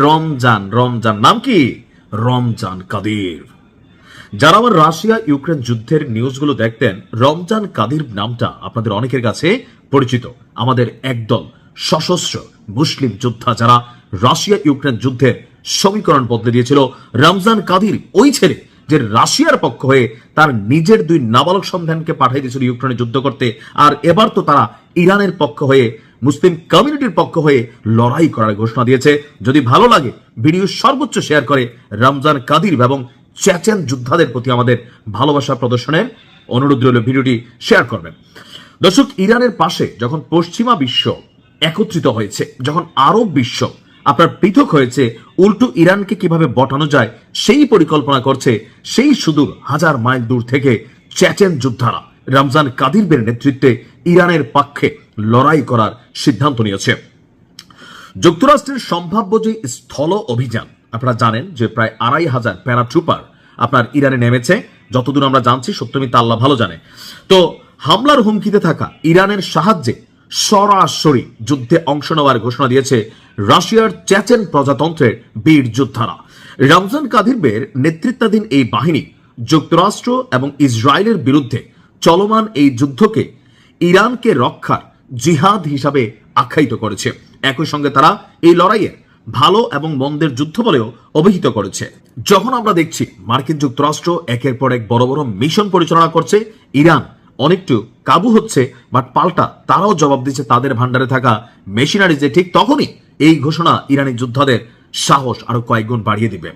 রমজান রমজান নাম কি? রমজান কাদির। যারা আমার রাশিয়া ইউক্রেন যুদ্ধের নিউজগুলো দেখতেন, রমজান কাদির নামটা আপনাদের অনেকের কাছে পরিচিত। আমাদের একদল সশস্ত্র মুসলিম যোদ্ধা যারা রাশিয়া ইউক্রেন যুদ্ধের সমীকরণ বদলে দিয়েছিল। রমজান কাদির ওই ছেলে যে রাশিয়ার পক্ষ হয়ে তার নিজের 2 নাবালক সন্তানকে পাঠিয়ে দিয়েছিল ইউক্রেনে যুদ্ধ করতে, আর এবার তো তারা ইরানের পক্ষ হয়ে, মুসলিম কমিউনিটির পক্ষ হয়ে লড়াই করার ঘোষণা দিয়েছে। যদি ভালো লাগে ভিডিও সর্বোচ্চ শেয়ার করে রমজান কাদির এবং চেচেন যোদ্ধাদের প্রতি আমাদের ভালোবাসা প্রদর্শনের অনুরোধ রইল, ভিডিওটি শেয়ার করবেন। দর্শক, ইরানের পাশে যখন পশ্চিমা বিশ্ব একত্রিত হয়েছে, যখন আরব বিশ্ব আপনার পৃথক হয়েছে, উল্টো ইরানকে কিভাবে বটানো যায় সেই পরিকল্পনা করছে, সেই সুদূর 1000 মাইল দূর থেকে চেচেন যোদ্ধারা রমজান কাদিরের নেতৃত্বে ইরানের পক্ষে লড়াই করার সিদ্ধান্ত নিয়েছে। যুক্তরাষ্ট্রের সম্ভাব্য যে স্থল অভিযান, আপনারা জানেন যে প্রায় 2500 প্যারাট্রুপার আপনার ইরানে নেমেছে। যতদূর আমরা জানছি, সত্যমি তা আল্লাহ ভালো জানে। তো হামলার হুমকিতে থাকা ইরানের সাহায্যে সরাসরি যুদ্ধে অংশ নেওয়ার ঘোষণা দিয়েছে রাশিয়ার চেচেন প্রজাতন্ত্রের বীর যোদ্ধারা। রমজান কাদিরের নেতৃত্বাধীন এই বাহিনী যুক্তরাষ্ট্র এবং ইসরায়েলের বিরুদ্ধে চলমান এই যুদ্ধকে ইরানকে রক্ষার জিহাদ হিসাবে আখ্যায়িত করেছে। একই সঙ্গে তারা এই লড়াইয়ে ভালো এবং মন্দের যুদ্ধ বলেও অভিহিত করেছে। যখন আমরা দেখছি মার্কিন যুক্তরাষ্ট্র একের পর এক বড় বড় মিশন পরিচালনা করছে, ইরান অনেকটু কাবু হচ্ছে, বাট পাল্টা তারাও জবাব দিচ্ছে তাদের ভান্ডারে থাকা মেশিনারিজে। ঠিক তখনই এই ঘোষণা ইরানি যোদ্ধাদের সাহস আরো কয়েক গুণ বাড়িয়ে দিবে।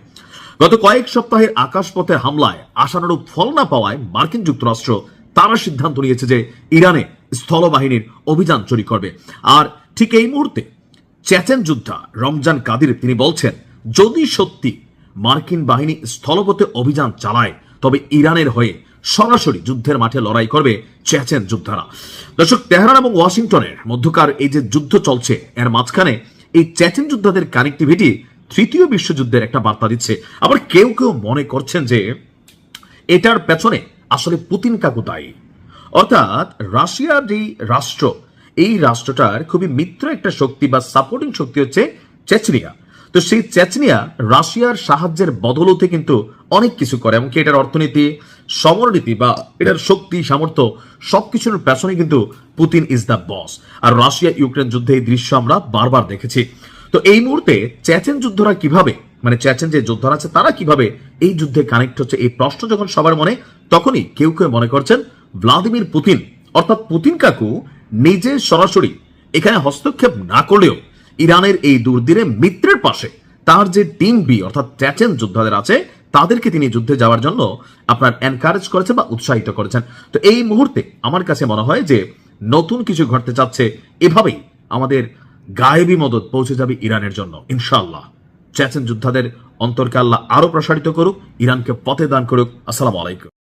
গত কয়েক সপ্তাহের আকাশপথে হামলায় আশানুরূপ ফল না পাওয়ায় মার্কিন যুক্তরাষ্ট্র তারা সিদ্ধান্ত নিয়েছে যে ইরানে স্থলবাহিনীর অভিযান চুরি করবে। আর ঠিক এই মুহূর্তে চেচেন যোদ্ধা রমজান কাদির তিনি বলছেন, যদি সত্যি মার্কিন বাহিনী স্থলপথে অভিযান চালায় তবে ইরানের হয়ে সরাসরি যুদ্ধের মাঠে লড়াই করবে চেচেন যোদ্ধারা। দর্শক, তেহরান এবং ওয়াশিংটনের মধ্যকার এই যে যুদ্ধ চলছে, এর মাঝখানে এই চেচেন যোদ্ধাদের কানেক্টিভিটি 3য় বিশ্বযুদ্ধের একটা বার্তা দিচ্ছে। আবার কেউ কেউ মনে করছেন যে এটার পেছনে আসলে পুতিন কাকু দায়ী। অর্থাৎ রাশিয়ার যে রাষ্ট্র, এই রাষ্ট্রটার খুবই মিত্র একটা শক্তি বা সাপোর্টিং শক্তি হচ্ছে চেচনিয়া। তো সেই চেচনিয়া রাশিয়ার সাহায্যের বদলতে কিন্তু অনেক কিছু করে, এমনকি এটার অর্থনীতি, সমরনীতি বা এটার শক্তি সামর্থ্য সবকিছুর পেছনে কিন্তু পুতিন ইজ দ্য বস। আর রাশিয়া ইউক্রেন যুদ্ধে এই দৃশ্য আমরা বারবার দেখেছি। তো এই মুহূর্তে চেচেন যুদ্ধরা কিভাবে, মানে চেচেন যে যোদ্ধারা আছে তারা কিভাবে এই যুদ্ধে কানেক্ট হচ্ছে, এই প্রশ্ন যখন সবার মনে, তখনই কেউ কেউ মনে করছেন ভ্লাদিমির পুতিন অর্থাৎ পুতিন কাকু নিজে সরাসরি এখানে হস্তক্ষেপ না করলেও ইরানের এই দুর্দিনে মিত্রের পাশে তার যে টিম বি অর্থাৎ চেচেন যোদ্ধাদের আছে তাদেরকে তিনি যুদ্ধে যাওয়ার জন্য আপনার এনকারেজ করেছেন বা উৎসাহিত করেছেন। তো এই মুহূর্তে আমার কাছে মনে হয় যে নতুন কিছু ঘটতে যাচ্ছে। এভাবেই আমাদের গায়েবী মদত পৌঁছে যাবে ইরানের জন্য ইনশাআল্লাহ। চেচেন যোদ্ধাদের অন্তরকে আল্লাহ আরো প্রসারিত করুক, ইরানকে পথে দান করুক। আসসালামু আলাইকুম।